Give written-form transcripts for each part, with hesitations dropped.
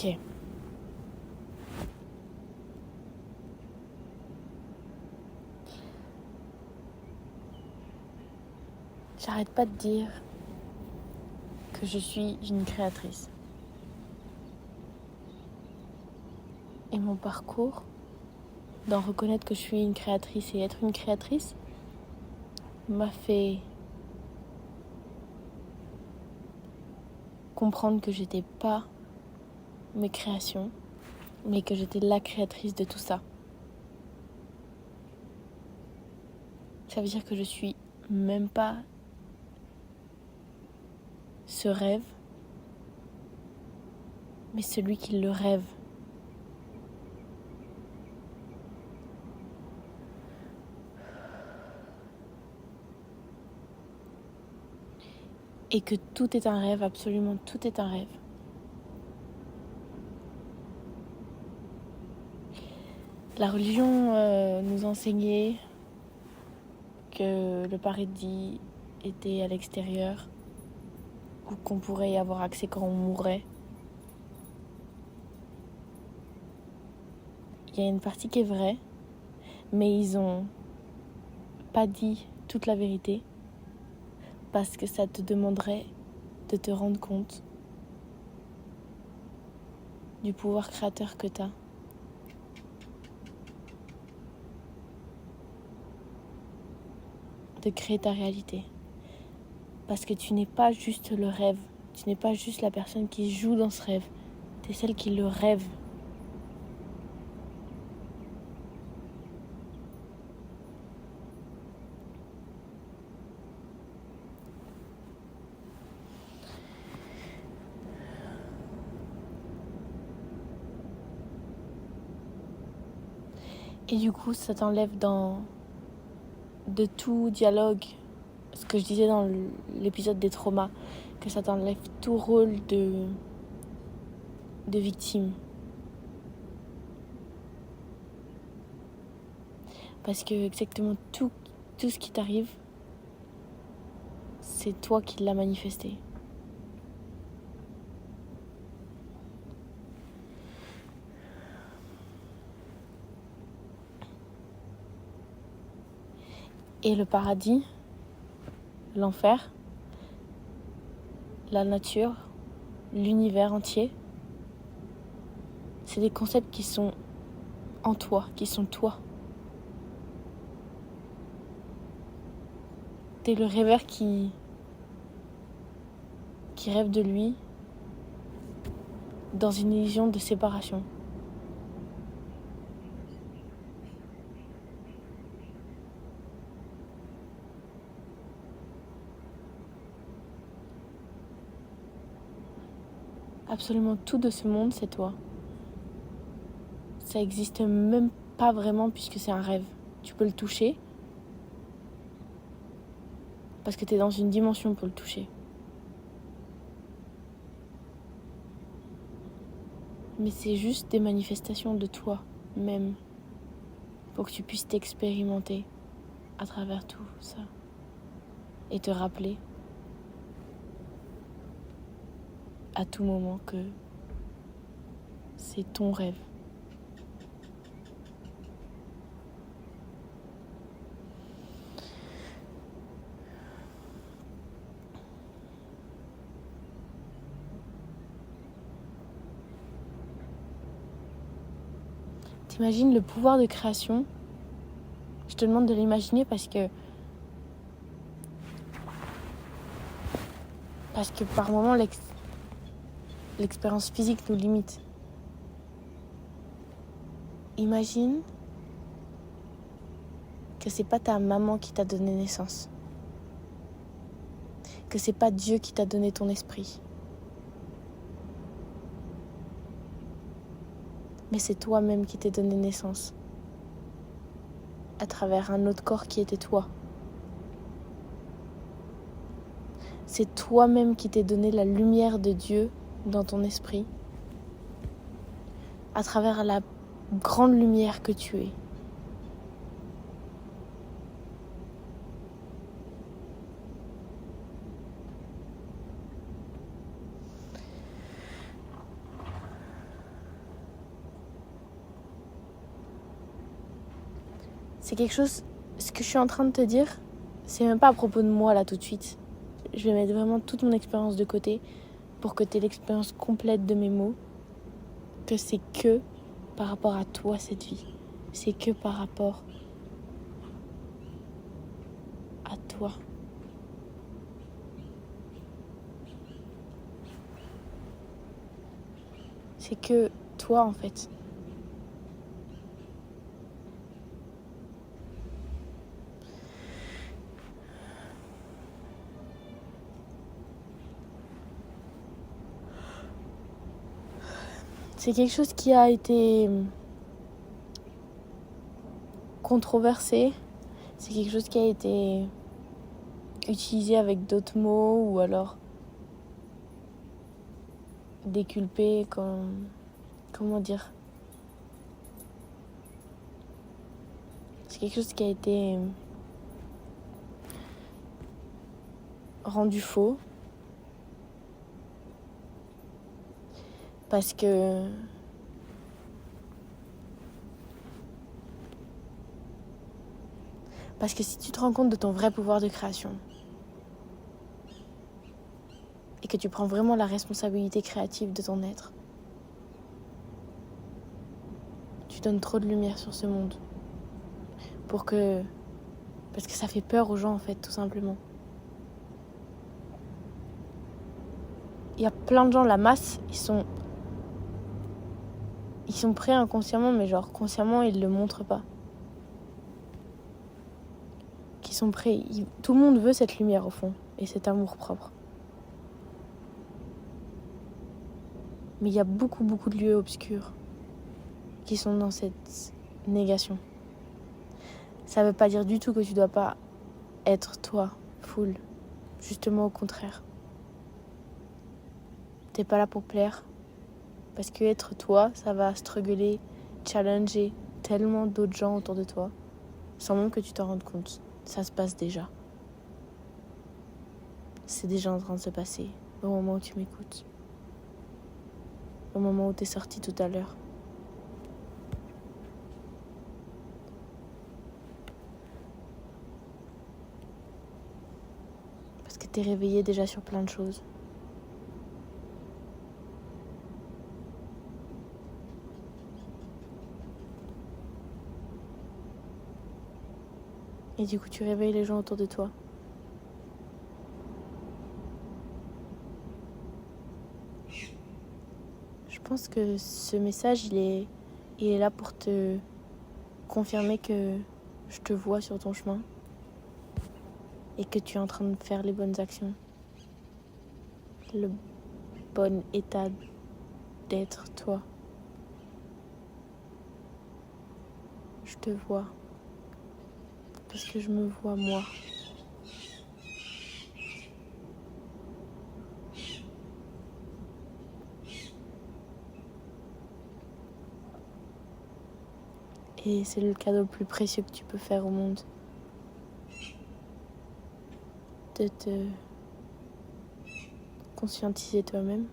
Ok. J'arrête pas de dire que je suis une créatrice. Et mon parcours, d'en reconnaître que je suis une créatrice et être une créatrice, m'a fait comprendre que j'étais pas mes créations, mais que j'étais la créatrice de tout ça. Ça veut dire que je suis même pas ce rêve, mais celui qui le rêve. Et que tout est un rêve, absolument tout est un rêve. La religion nous enseignait que le paradis était à l'extérieur ou qu'on pourrait y avoir accès quand on mourrait. Il y a une partie qui est vraie, mais ils ont pas dit toute la vérité parce que ça te demanderait de te rendre compte du pouvoir créateur que tu as. De créer ta réalité. Parce que tu n'es pas juste le rêve, tu n'es pas juste la personne qui joue dans ce rêve, tu es celle qui le rêve. Et du coup, ça t'enlève de tout dialogue, ce que je disais dans l'épisode des traumas, que ça t'enlève tout rôle de victime. Parce que exactement tout ce qui t'arrive, c'est toi qui l'as manifesté. Et le paradis, l'enfer, la nature, l'univers entier, c'est des concepts qui sont en toi, qui sont toi. T'es le rêveur qui rêve de lui dans une illusion de séparation. Absolument tout de ce monde, c'est toi. Ça existe même pas vraiment puisque c'est un rêve. Tu peux le toucher parce que t'es dans une dimension pour le toucher. Mais c'est juste des manifestations de toi-même pour que tu puisses t'expérimenter à travers tout ça et te rappeler à tout moment que c'est ton rêve. T'imagines le pouvoir de création? Je te demande de l'imaginer parce que par moments l'expérience physique nous limite. Imagine que c'est pas ta maman qui t'a donné naissance. Que c'est pas Dieu qui t'a donné ton esprit. Mais c'est toi-même qui t'es donné naissance. À travers un autre corps qui était toi. C'est toi-même qui t'es donné la lumière de Dieu dans ton esprit. À travers la grande lumière que tu es. c'est quelque chose... Ce que je suis en train de te dire, c'est même pas à propos de moi là tout de suite. Je vais mettre vraiment toute mon expérience de côté pour que tu aies l'expérience complète de mes mots. Que c'est que par rapport à toi cette vie. C'est que par rapport à toi. C'est que toi en fait. C'est quelque chose qui a été controversé. C'est quelque chose qui a été utilisé avec d'autres mots ou alors déculpé comme... Comment dire? C'est quelque chose qui a été rendu faux. Parce que si tu te rends compte de ton vrai pouvoir de création et que tu prends vraiment la responsabilité créative de ton être, tu donnes trop de lumière sur ce monde. Parce que ça fait peur aux gens en fait, tout simplement. Il y a plein de gens, la masse, ils sont prêts inconsciemment, mais genre consciemment ils le montrent pas. Qui sont prêts, tout le monde veut cette lumière au fond et cet amour propre. Mais il y a beaucoup de lieux obscurs qui sont dans cette négation. Ça veut pas dire du tout que tu dois pas être toi, full. Justement au contraire. T'es pas là pour plaire. Parce que être toi, ça va struggler, challenger tellement d'autres gens autour de toi, sans même que tu t'en rendes compte. Ça se passe déjà. C'est déjà en train de se passer au moment où tu m'écoutes. Au moment où t'es sorti tout à l'heure. Parce que t'es réveillé déjà sur plein de choses. Et du coup, tu réveilles les gens autour de toi. Je pense que ce message, il est là pour te confirmer que je te vois sur ton chemin et que tu es en train de faire les bonnes actions. Le bon état d'être toi. Je te vois. Parce que je me vois moi. Et c'est le cadeau le plus précieux que tu peux faire au monde. De te conscientiser toi-même.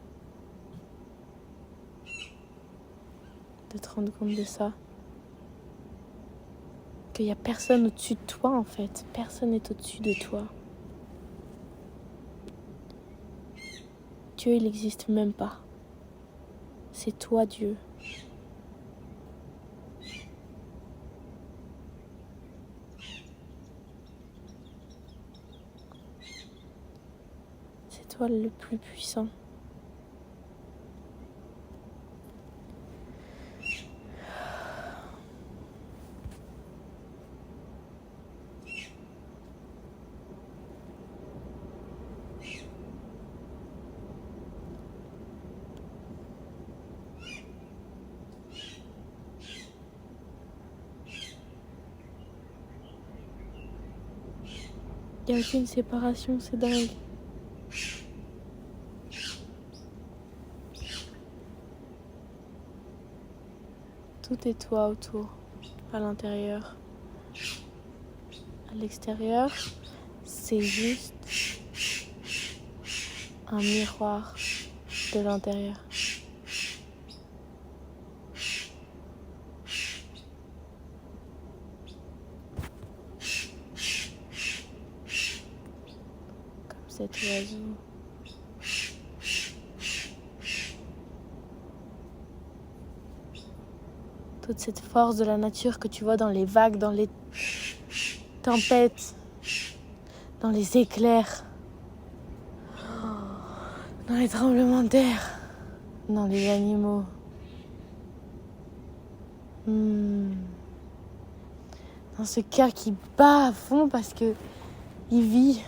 De te rendre compte de ça. Qu'il n'y a personne au-dessus de toi en fait. Personne n'est au-dessus de toi. Dieu, il n'existe même pas. C'est toi Dieu. C'est toi le plus puissant. Il n'y a aucune séparation, c'est dingue. Tout est toi autour, à l'intérieur. À l'extérieur, c'est juste un miroir de l'intérieur. cet oiseau. Toute cette force de la nature que tu vois dans les vagues, dans les tempêtes, dans les éclairs, dans les tremblements de terre, dans les animaux. Dans ce cœur qui bat à fond parce que il vit.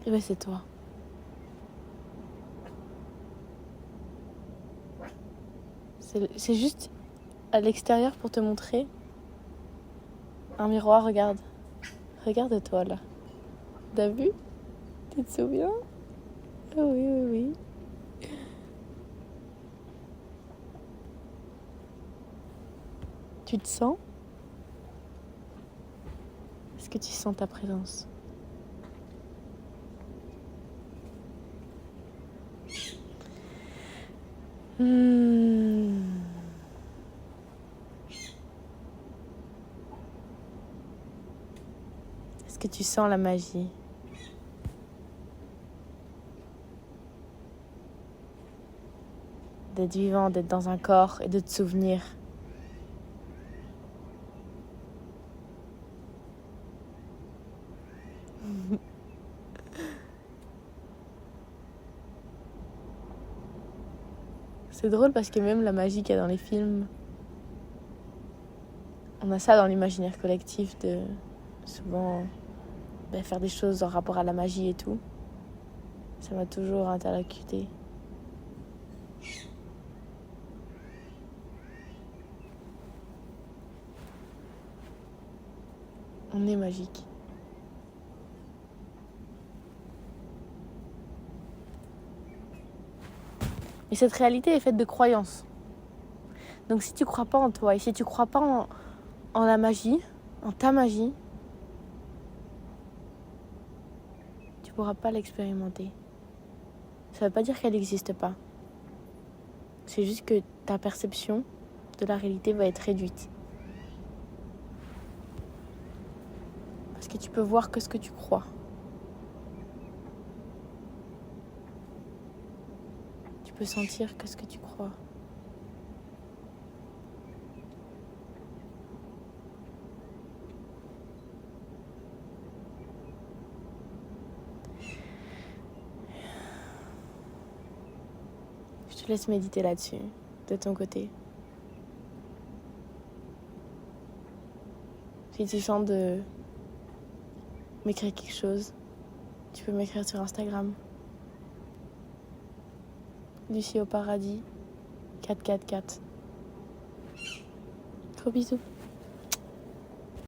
Et ben c'est toi. C'est juste à l'extérieur pour te montrer un miroir, regarde. Regarde-toi là. T'as vu? Tu te souviens? Ah oui, oui, oui. Tu te sens? Est-ce que tu sens ta présence? Est-ce que tu sens la magie? D'être vivant, d'être dans un corps et de te souvenir. C'est drôle parce que même la magie qu'il y a dans les films, on a ça dans l'imaginaire collectif de souvent faire des choses en rapport à la magie et tout. Ça m'a toujours interlocuté. On est magique. Et cette réalité est faite de croyances. Donc si tu crois pas en toi et si tu crois pas en la magie, en ta magie, tu pourras pas l'expérimenter. Ça veut pas dire qu'elle n'existe pas. C'est juste que ta perception de la réalité va être réduite. Parce que tu peux voir que ce que tu crois. Tu peux sentir que ce que tu crois. Je te laisse méditer là-dessus, de ton côté. Si tu sens de m'écrire quelque chose, tu peux m'écrire sur Instagram. Lucie au paradis 444. Gros bisous.